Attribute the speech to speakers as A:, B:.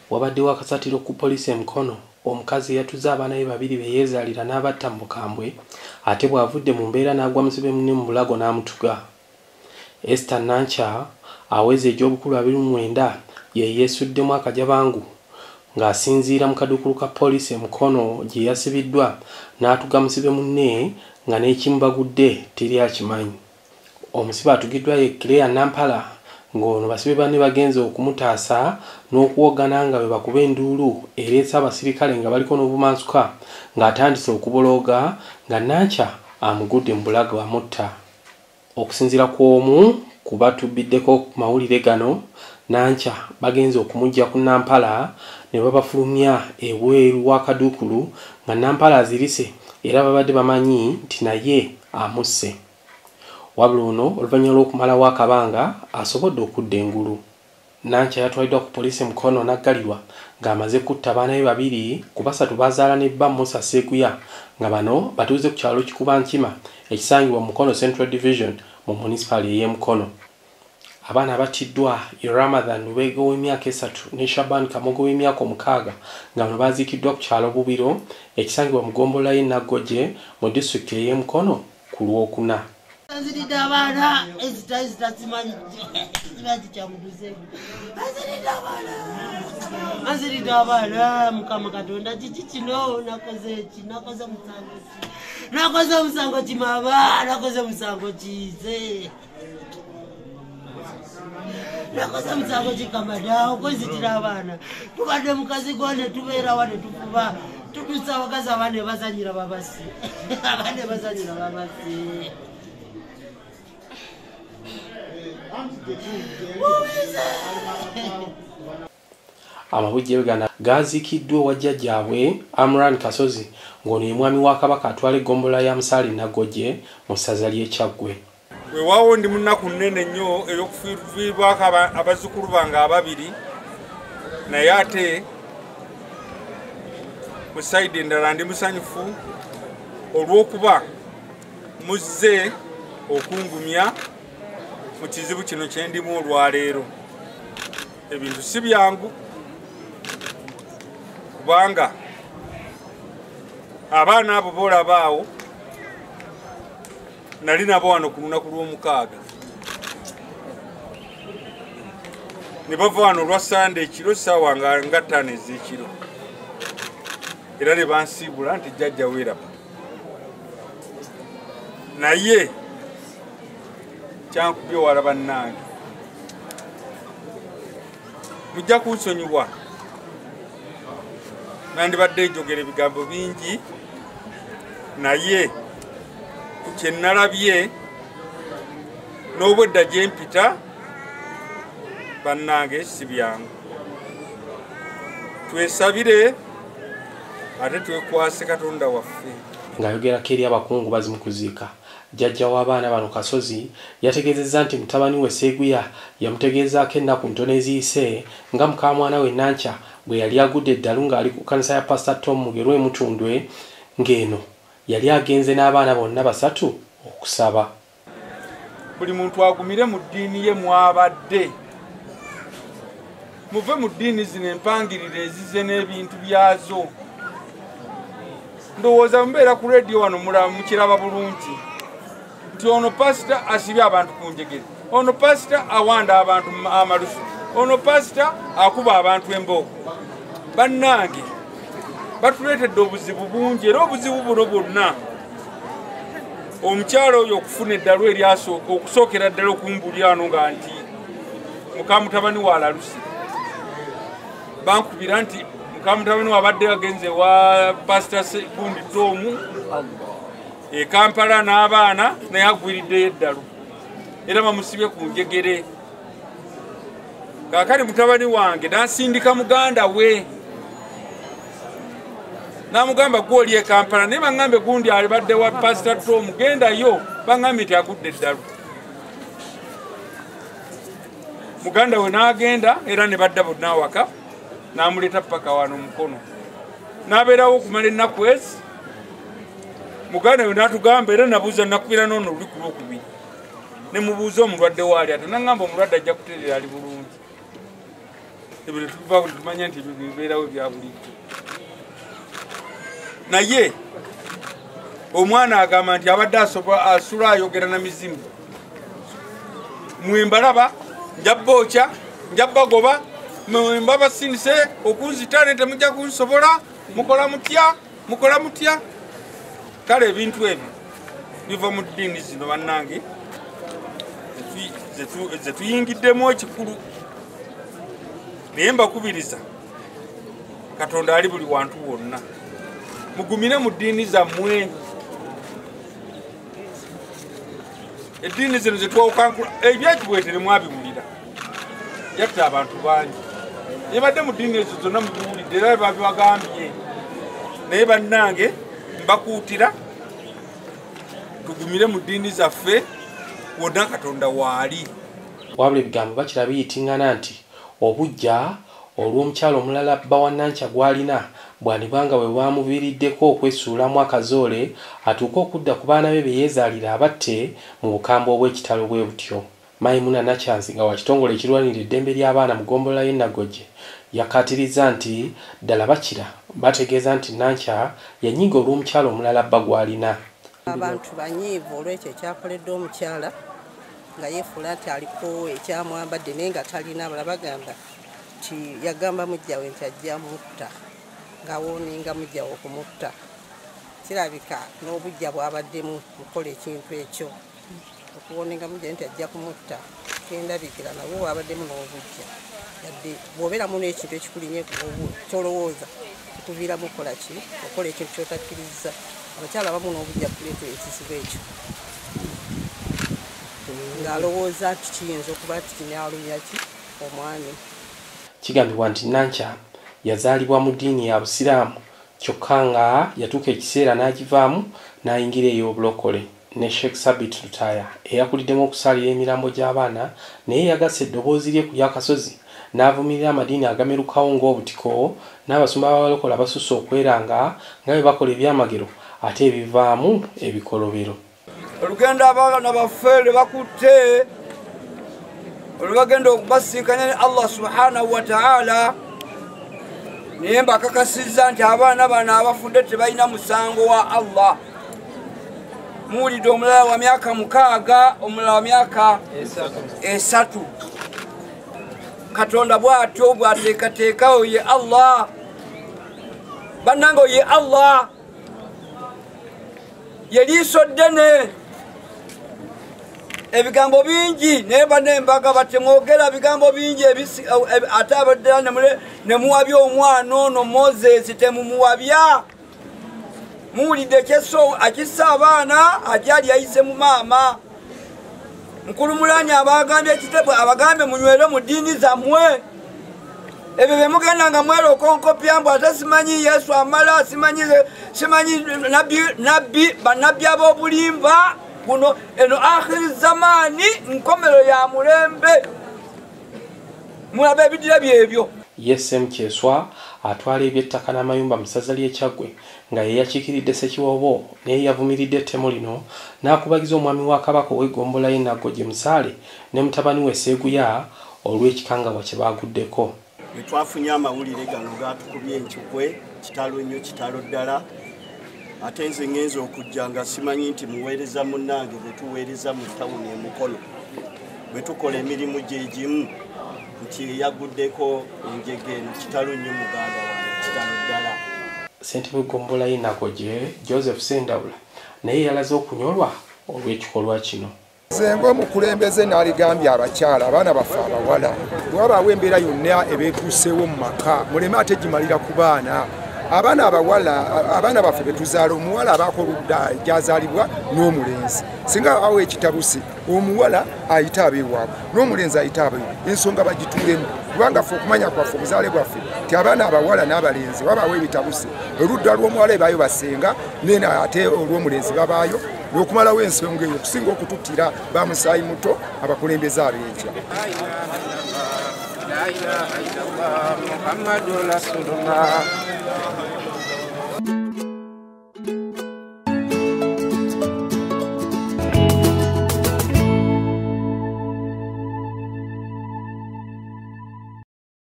A: wabaddewo akasatiro ku poliisi Mukono omukazi yatuze abaanabe babiri be yeezaalira n'abatta mu bukambwe ate bw'avudde mu mbeera n'agwa musibe munne mu bulago n'amutuga. Ester Nankya aweza egy'obukulu 29 ye yeesuddemu akajabangu ng'asinziira mu kaduukulu ka poliisi Mukono gye yasibiddwa n'atuga musibe munne nga n'ekimubagudde teri akimanyi. Omusibe atugiddwa ye Claire Nampala ng'ono basibe banne bagenze okumutaasa n'okuwogana nga bwe bakuba enduulu ereese abasirikale nga baliko n'obumansuka ng'atandise okubolooga nga Nankya amugudde mu bulago amutta. Okusinziira kw'omu ku batubbiddeko ku mawulire gano, Nankya bagenze okumujja ku Nampala ne babafulumya ebweru wa kaduukulu nga Nampala azirise era babadde bamanyi nti naye amusse. Wabula ono oluvannyuma lw'okumalawo akabanga asobodde okudda engulu. Nankya yatwaliddwa ku poliisi Mukono n'aggalirwa ng'amaze kutta abaanabe babiri ku basatu bazaala ne bba Musa Sseguya nga bano batuuze ku kyalo Kikubankima ekisangibwa Mukono Central Divizoni mu munisipaali y'Mukono. Abaana abattiddwa Ramadhan Lubega w'emyaka 3 ne Shaban Kamogo w'emyaka 6 nga bano baaziikiddwa ku kyalo Bubiro ekisangibwa mu ggombolola y'e Naggoje mu disitulikiti y'Mukono ku Lwokuna.
B: Mukama Katonda kiki kino nakoze omusango kimaba nakoze omusango kize nakoze omusango kikamada okwezitira abaana tubadde mukazi gone tubeera wane tukuba tutusa abakazi abane bazanyira babasi abane bazanyira babasi
A: Amabujje gana gazikiddwa wajjajjaabwe Amran Kasozi ng'ono ye mwami wa Kabaka atwala eggombola ya Musaali Naggoje mu ssaza ly'e Kyaggwe.
C: Weewaawo ndi mu nnaku nnene nnyo ey'okufiirwako abazzukulu bange ababiri, naye ate mu sayidi endala ndi musanyufu olw'okuba muzze okungumya mu kizibu kino kye ndimu olwaleero. Ebintu si byangu kubanga abaana abo boolaba awo nali nabo wano ku lunaku lw'omukaaga ne bava wano olwa Sande ekiro ssaawa nga 5 ez'ekiro era ne bansiibula nti jjajja weeraba. Naye kyankubye wala bannange mujja kunsonyiwa nandibadde njogera ebigambo bingi, naye ku kye nalabye n'obwedda gye mpita bannange si byangu. Twesabire ate twekwase Katonda waffe.
A: Ng'ayogerako eri abakungu bazi mu kuziika, jjajja w'abaana bano Kasozi yategeezezza nti mutabani we Sseguya yamutegeezaako ennaku ntono eziyise nga muka mwana we Nankya bwe yali agudde eddalu ng'ali ku kkanisa ya Pastor Tom Mugerwa e Mutundwe, ng'eno yali agenze n'abaana bonna basatu okusaba.
C: Buli muntu agumire mu ddiini ye mwabadde, muve mu ddiini zino empangirire ezize n'ebintu byazo. Ndowooza mbeera ku radio wano mukiraba bulungi nti ono pasita asibye abantu ku njegere, ono pasita awanda abantu amalusu, ono pasita akuba abantu embooko. Bannange batuleetedde obuzibu bungi era obuzibu buno bwonna omukyalo oyo okufuna eddalu eryasooka okusookera ddala okumbulya ano nga nti muka mutabani wa Lalusi bankubira nti muka mutabani wabadde agenze wa Pastor Gundi Tomu e Kampala n'abaana naye agwiriddeyo eddalu era bamusibye ku njegere. Kaakati mutabani wange nasindika muganda we namugamba gw'oli e Kampala naye baŋŋambe Gundi alibadde wa Pastor Tomu gendayo, baŋŋambe nti agudde eddalu. Muganda we n'agenda era ne badda bonna awaka n'amuleeta paka wano Mukono n'abeerawo okumala ennaku ezi. Muganda we n'atugamba era nabuuza nakubira n'ono luli ku Lwokubiri ne mubuuza omulwadde waali ate naŋŋamba omulwadde ajja kutereera ali bulungi. ebyo tuva tumanya nti bibeerawo bya bulijjo. Naye omwana agamba nti abadde asula ayogera na mizimu. Mwembalaba nja bookya nja bagoba mwemba basindise okunzitane temujja kunsobola mukola mutya. Kale ebintu ebyo biva mu ddiini zino bannange ze tuyingiddemu ekikulu. Naye mbakubiriza Katonda ali buli wantu wonna, mugumire mu ddiini zammwe. Eddiini zino zetwawukankula ebyekibwetere mwabiwulira yatta abantu bangi. Yebadde mu ddiini ezo zonna mubiwulidde era babibagambye. Naye bannange mbakuutira tugumire mu ddiini zaffe wonna Katonda waali.
A: Wabula ebigambo bakira biyitingana nti obujja olw'omukyalo omulala bba wa Nankya gw'alina bw'anibanga bwe bwamuviiriddeko okwesuulamu akazoole atuuke okudda ku baana be yeezaalira abatte mu bukambwe obw'ekitalo bwe butyo. Maimuna Nakyanzi nga wa kitongole ekirwanirira eddembe ly'abaana mu ggombolola y'e Nagojje yakkaatiriza nti ddala bakira bategeeza nti Nankya yanyiga olw'omukyalo omulala bba gw'alina.
D: Abantu banyiivu olw'ekyo ekyakoledde omukyala nga yeefuula nti aliko ekyamwambadde naye nga talina. Abala bagamba nti yagamba mujjawe nti ajja mutta ng'awooninga mujjawe okumutta. Kirabika n'obujja bwabaddemu mukola ekintu ekyo okuwooninga mujjawe nti ajja kumutta. Kendabikira nabwo bwabaddemu n'obujja yadde bw'obeeramu n'ekintu ekikulinye kyolowooza kikuviiramu okukola ki okola ekintu kyotakkiriza. Abakyala abamu n'obujja kuleetera ekizibu ekyo ng'alowooza nti kiyinza okuba nti kinaalumya ki omwami.
A: Kigambibwa nti Nankya yazaalibwa mu ddiini ya Busiraamu kyokka nga yatuuka ekiseera n'agivaamu n'ayingira ey'obulokole. Ne Sheikh Sabit Lutaya eyakuliddemu okusaalira emirambo gy'abaana naye yagasse eddoboozi lye ku ly'akasozi n'avumirira amadiini agamerukawo ng'obutiko n'abasumba b'abalokole abasusse okweranga nga bwe bakola ebyamagero ate ebivaamu ebikolobero.
E: Olugendo abaana baffe lwe bakutte olubagenda okubasinkanya ne Allah subhanahu wa ta'ala. Naye mbakakasizza nti abaana bano abafudde tebalina musango wa Allah. Muwulidde omulala wa myaka 6 omulala wa myaka 3. Katonda bw'atyo bw'ateekateekawo ye Allah. Bannange ye Allah ye liiso ddene. Ebigambo bingi naye bannembaga batemwogera bigambo bingi ate abaddala ne muwabya omwana ono Moses temumuwabya. Muwulidde kyeso akissa abaana atyali ayise mu maama. Mukulu Mulanya abagambye ekitebwe abagambe munywere mu ddiini zammwe. Ebyo bye mugenda nga mwerokonkopya mbu ate simanyi Yesu amala simanyi nabbi bannabbi ab'obulimba kuno eno akhiri zamani nkomero ya mulembe. Mulabe ebidira byebyo.
A: Yeesuddemu Kyeswa atwala eby'ettaka n'amayumba mu ssaza ly'e Kyaggwe nga ye yakiikiridde Ssekiwobo naye yavumiridde ettemu lino n'akubagiza omwami wa Kabaka ow'eggombola y'e Nagojje Musaale ne mutabani we Sseguya olw'ekikangabwa kye baaguddeko.
F: Twafunye amawulire gano gatukubye enkikwe kitalo nnyo kitalo ddala. Ate nze ngenza okujja nga simanyi nti muweereza munnange bwe tuweereza mu tawuni e Mukono bwe tukola emirimu gye gimu nti yaguddeko enjege eno kitalo nnyo muganda wange kitalo ddala.
A: Ssentebe w'eggombola y'e Nagojje Joseph Sendawula naye yalaze okunyolwa olw'ekikolwa kino.
G: Nze omukulembeze n'aligambye abakyala abaana baffe abawala bwe wabaawo embeera yonna ebeetuuseewo mu maka muleme ate gimalira ku baana. Abaana abawala abaana baffe betuzaala omuwala abaako oludda gyazaalibwa n'omulenzi. Singa awo ekitabusi omuwala ayita abeewaabwe n'omulenzi ayita abeewe ensonga bagituulemu kubanga ffe okumanya kwaffe obuzaale bwaffe ti abaana abawala n'abalenzi wabaawo ebitabusi oludda lw'omuwala ebaayo basenga nena ate olw'omulenzi babaayo n'okumalawo ensonga eyo okusinga okututtira bamusaayi muto abakulembeze ab'enkya.
H: La ilaha illallah Muhammadur Rasulullah.